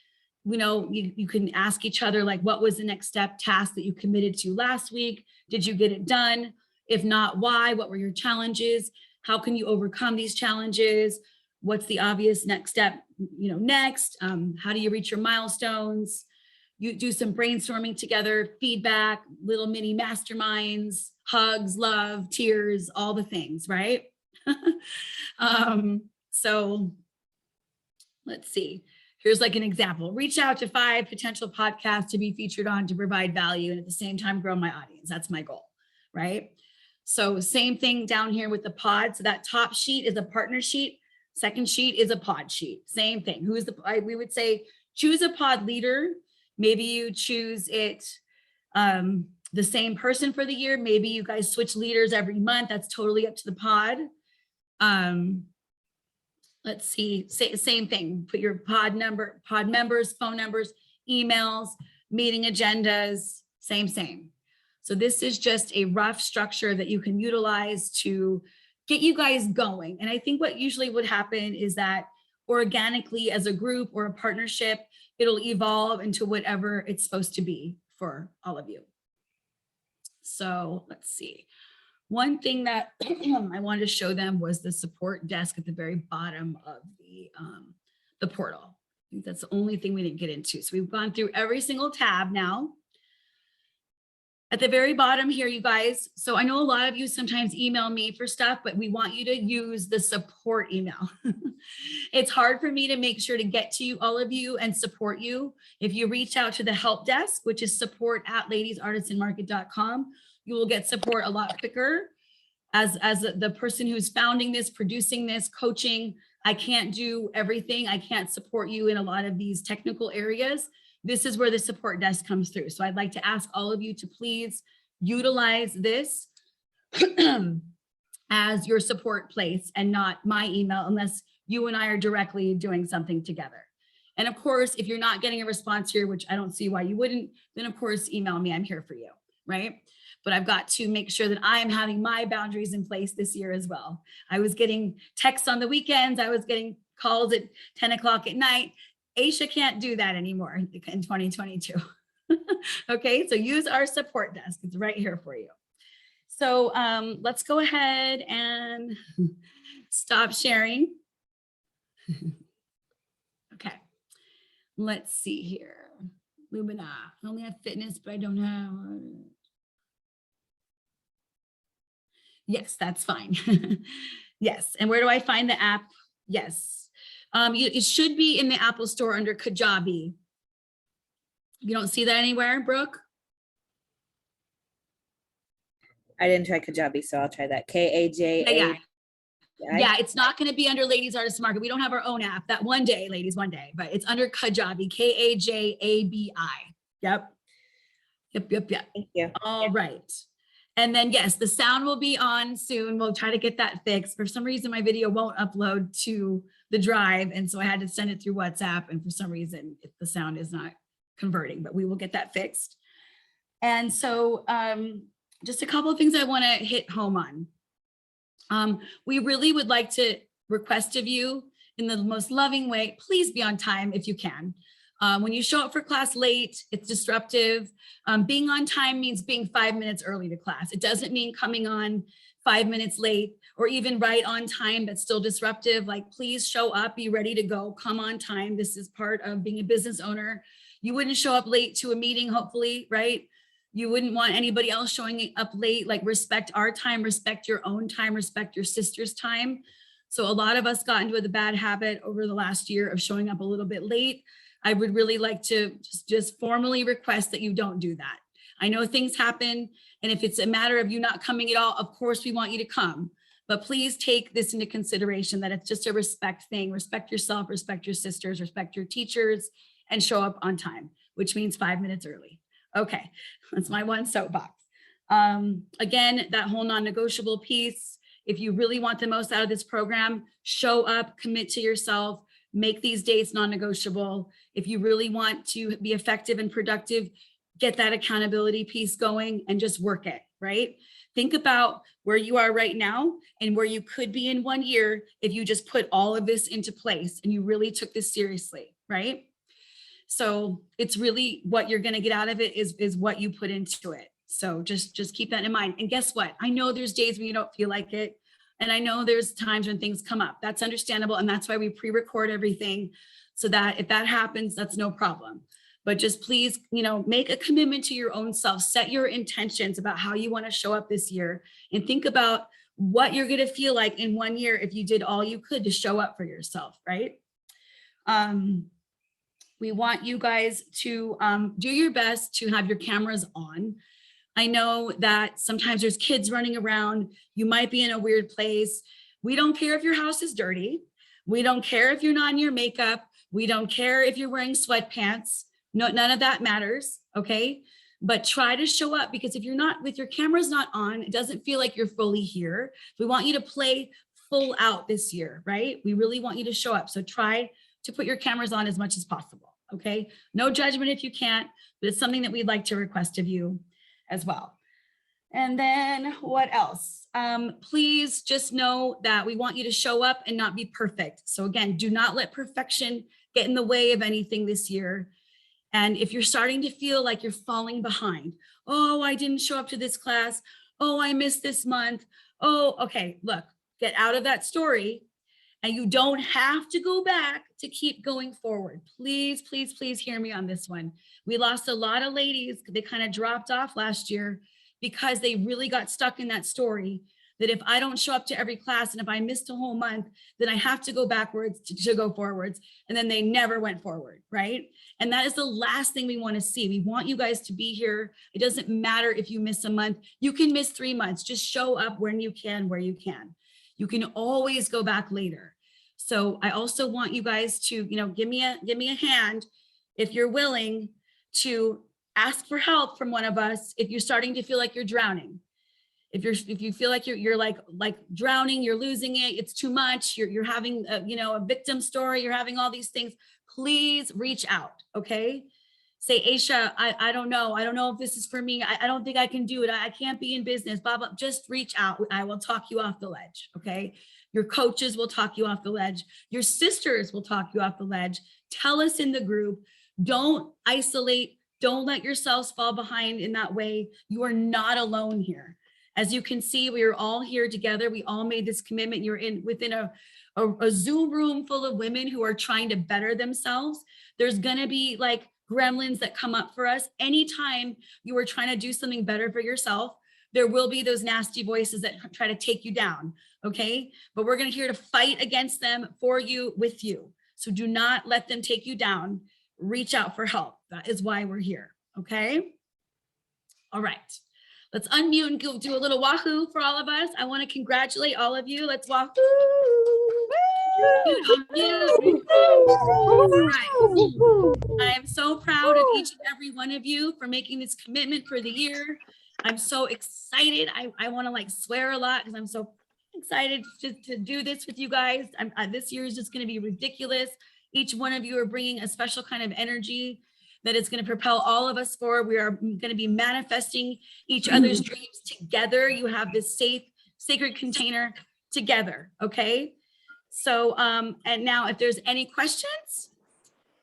You know, you can ask each other, like, what was the next step task that you committed to last week? Did you get it done? If not, why? What were your challenges? How can you overcome these challenges? What's the obvious next step, you know, next? How do you reach your milestones? You do some brainstorming together, feedback, little mini masterminds, hugs, love, tears, all the things, right? So let's see. Here's like an example. Reach out to 5 potential podcasts to be featured on to provide value and at the same time grow my audience. That's my goal, right? So same thing down here with the pod. So that top sheet is a partner sheet. Second sheet is a pod sheet. Same thing. Who's the, we would say choose a pod leader. Maybe you choose it, the same person for the year. Maybe you guys switch leaders every month. That's totally up to the pod. Let's see, same thing. Put your pod members, phone numbers, emails, meeting agendas, same. So this is just a rough structure that you can utilize to get you guys going. And I think what usually would happen is that organically as a group or a partnership, it'll evolve into whatever it's supposed to be for all of you. So let's see. One thing that I wanted to show them was the support desk at the very bottom of the portal. I think that's the only thing we didn't get into. So we've gone through every single tab now. At the very bottom here, you guys, so I know a lot of you sometimes email me for stuff, but we want you to use the support email. It's hard for me to make sure to get to you, all of you, and support you. If you reach out to the help desk, which is support@ladiesartisanmarket.com, you will get support a lot quicker. As the person who's founding this, producing this, coaching, I can't do everything. I can't support you in a lot of these technical areas. This is where the support desk comes through. So I'd like to ask all of you to please utilize this as your support place and not my email unless you and I are directly doing something together. And of course, if you're not getting a response here, which I don't see why you wouldn't, then of course, email me. I'm here for you, right? But I've got to make sure that I am having my boundaries in place this year as well. I was getting texts on the weekends. I was getting calls at 10 o'clock at night. Aisha can't do that anymore in 2022. Okay, so use our support desk. It's right here for you. So let's go ahead and stop sharing. Okay, let's see here. Lumina, I only have fitness, but I don't have. Yes, that's fine. Yes, and where do I find the app? Yes. It should be in the Apple Store under Kajabi. You don't see that anywhere, Brooke? I didn't try Kajabi, so I'll try that. Kaja. Yeah, it's not going to be under Ladies Artist Market. We don't have our own app. That one day, ladies, one day, but it's under Kajabi, Kajabi. Yep. Yep. Thank you. All right. And then, yes, the sound will be on soon. We'll try to get that fixed. For some reason, my video won't upload to the drive. And so I had to send it through WhatsApp. And for some reason, the sound is not converting, but we will get that fixed. And so just a couple of things I want to hit home on. We really would like to request of you in the most loving way, please be on time if you can. When you show up for class late, it's disruptive. Being on time means being 5 minutes early to class. It doesn't mean coming on 5 minutes late or even right on time, that's still disruptive. Like, please show up, be ready to go, come on time. This is part of being a business owner. You wouldn't show up late to a meeting, hopefully, right? You wouldn't want anybody else showing up late. Like, respect our time, respect your own time, respect your sister's time. So a lot of us got into the bad habit over the last year of showing up a little bit late. I would really like to just formally request that you don't do that. I know things happen, and if it's a matter of you not coming at all, of course we want you to come, but please take this into consideration that it's just a respect thing. Respect yourself, respect your sisters, respect your teachers, and show up on time, which means 5 minutes early. Okay, that's my one soapbox. Again, that whole non-negotiable piece, if you really want the most out of this program, show up, commit to yourself, make these dates non-negotiable. If you really want to be effective and productive, get that accountability piece going and just work it, right? Think about where you are right now and where you could be in 1 year if you just put all of this into place and you really took this seriously, right? So it's really what you're going to get out of it is what you put into it. So just keep that in mind. And guess what? I know there's days when you don't feel like it. And I know there's times when things come up. That's understandable. And that's why we pre-record everything so that if that happens, that's no problem. But just please, make a commitment to your own self, set your intentions about how you want to show up this year and think about what you're going to feel like in 1 year if you did all you could to show up for yourself, right? We want you guys to do your best to have your cameras on. I know that sometimes there's kids running around. You might be in a weird place. We don't care if your house is dirty. We don't care if you're not in your makeup. We don't care if you're wearing sweatpants. No, none of that matters, okay? But try to show up, because if you're not, with your cameras not on, it doesn't feel like you're fully here. We want you to play full out this year, right? We really want you to show up. So try to put your cameras on as much as possible, okay? No judgment if you can't, but it's something that we'd like to request of you as well. And then what else? Please just know that we want you to show up and not be perfect. So again, do not let perfection get in the way of anything this year. And if you're starting to feel like you're falling behind, oh, I didn't show up to this class. Oh, I missed this month. Oh, okay, look, get out of that story. And you don't have to go back to keep going forward. Please, please, please hear me on this one. We lost a lot of ladies. They kind of dropped off last year because they really got stuck in that story that if I don't show up to every class and if I missed a whole month, then I have to go backwards to go forwards. And then they never went forward, right? And that is the last thing we want to see. We want you guys to be here. It doesn't matter if you miss a month. You can miss 3 months. Just show up when you can, where you can. You can always go back later. So I also want you guys to, give me a hand if you're willing to ask for help from one of us if you're starting to feel like you're drowning. If you feel like you're like drowning, you're losing it, it's too much, you're having a victim story, you're having all these things, please reach out, okay? Say, Aisha, I don't know if this is for me. I don't think I can do it. I can't be in business, blah, blah. Just reach out. I will talk you off the ledge, okay? Your coaches will talk you off the ledge. Your sisters will talk you off the ledge. Tell us in the group. Don't isolate. Don't let yourselves fall behind in that way. You are not alone here. As you can see, we are all here together. We all made this commitment. You're within a Zoom room full of women who are trying to better themselves. There's gonna be like gremlins that come up for us. Anytime you are trying to do something better for yourself, there will be those nasty voices that try to take you down, okay? But we're here to fight against them, for you, with you. So do not let them take you down. Reach out for help. That is why we're here, okay? All right. Let's unmute and do a little wahoo for all of us. I want to congratulate all of you. Let's wahoo. All right. I'm so proud of each and every one of you for making this commitment for the year. I'm so excited. I want to like swear a lot because I'm so excited to do this with you guys. This year is just going to be ridiculous. Each one of you are bringing a special kind of energy that is going to propel all of us forward. We are going to be manifesting each other's dreams together. You have this safe, sacred container together, okay? So, and now if there's any questions,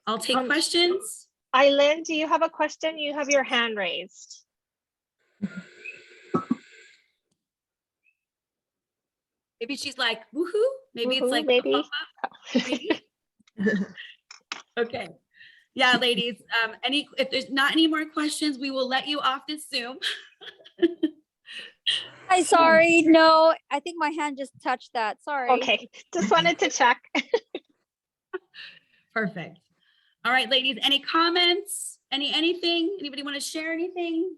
I'll take questions. Eileen, do you have a question? You have your hand raised. Maybe she's like, woohoo. Maybe Woohoo, it's like, maybe. maybe. Okay. Yeah, ladies, if there's not any more questions, we will let you off this Zoom. Hi, sorry. No, I think my hand just touched that. Sorry. Okay, just wanted to check. Perfect. All right, ladies, any comments? Anything? Anybody want to share anything?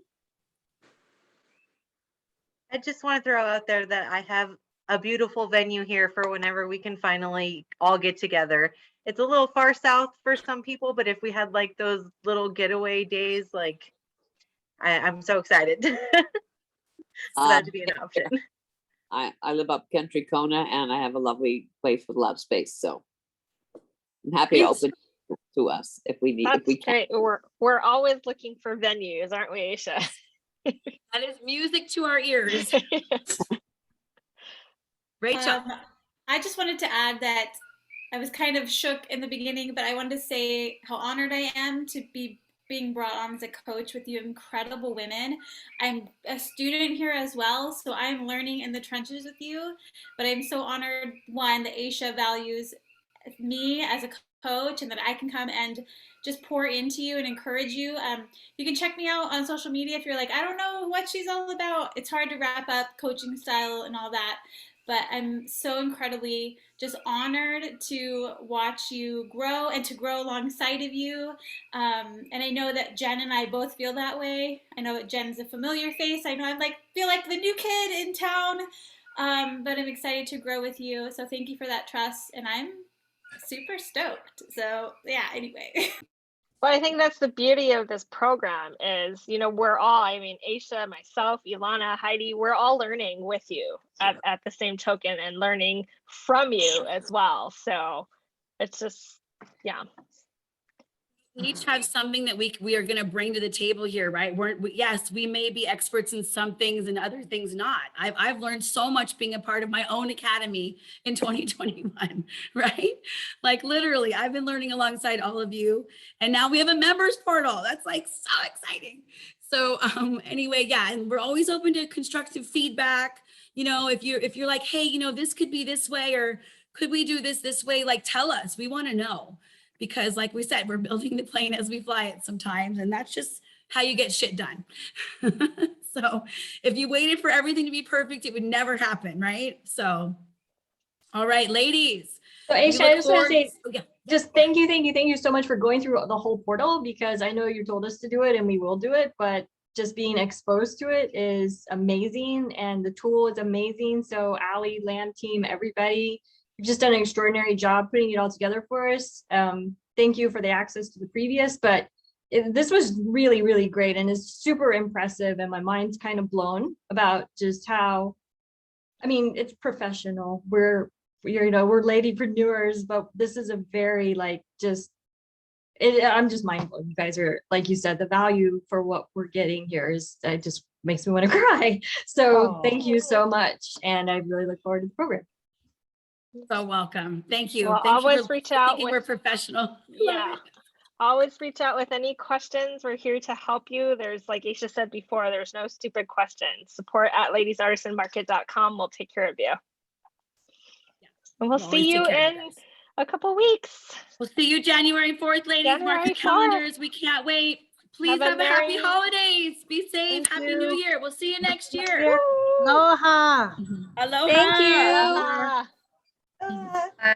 I just want to throw out there that I have a beautiful venue here for whenever we can finally all get together. It's a little far south for some people, but if we had like those little getaway days, like I'm so excited for that to be an option. I live up country Kona and I have a lovely place with a lot of space. So I'm happy to open to us if we need, if we can. Great. We're always looking for venues, aren't we, Aisha? That is music to our ears. Rachel. I just wanted to add that I was kind of shook in the beginning, but I wanted to say how honored I am to be being brought on as a coach with you incredible women. I'm a student here as well, so I'm learning in the trenches with you, but I'm so honored, one, that Aisha values me as a coach and that I can come and just pour into you and encourage you. You can check me out on social media if you're like, I don't know what she's all about. It's hard to wrap up coaching style and all that, but I'm so incredibly just honored to watch you grow and to grow alongside of you. And I know that Jen and I both feel that way. I know that Jen's a familiar face. I know I'm like, feel like the new kid in town, but I'm excited to grow with you. So thank you for that trust. And I'm super stoked. So yeah, anyway. Well, I think that's the beauty of this program is, you know, we're all, I mean, Aisha, myself, Ilana, Heidi, we're all learning with you at the same token and learning from you as well. So it's just, yeah. We each have something that we are going to bring to the table here, right? Yes, we may be experts in some things and other things not. I've learned so much being a part of my own academy in 2021, right? Like literally, I've been learning alongside all of you, and now we have a members portal. That's like so exciting. So anyway, yeah, and we're always open to constructive feedback. You know, if you're like, hey, you know, this could be this way, or could we do this way? Like, tell us. We want to know. Because like we said, we're building the plane as we fly it sometimes, and that's just how you get shit done. So if you waited for everything to be perfect, it would never happen, right? So, all right, ladies. So we Aisha, I look just want to forward- say, oh, yeah. just thank you so much for going through the whole portal, because I know you told us to do it and we will do it, but just being exposed to it is amazing and the tool is amazing. So WBWAbyLAM Team, everybody, you've just done an extraordinary job putting it all together for us. Thank you for the access to the previous, but this was really, really great and is super impressive. And my mind's kind of blown about just how, I mean, it's professional. We're ladypreneurs, but this is a very like, I'm just mind blown. You guys are, like you said, the value for what we're getting here is, it just makes me want to cry. So thank you so much. And I really look forward to the program. So welcome. Thank you. Well, Thank you always for reach out thinking we're with, professional. yeah, always reach out with any questions. We're here to help you. There's, like Aisha said before, there's no stupid questions. support@ladiesartisanmarket.com will take care of you. And we'll We'll see always you take care of in you guys. a couple weeks. We'll see you January 4th, ladies. Mark January your 4th. calendars. We can't wait. Please Have a have a happy merry- holidays. Be safe. Thank Happy New you. Year. We'll see you next year. Yeah. Aloha. Aloha. Thank you. Ah. Bye.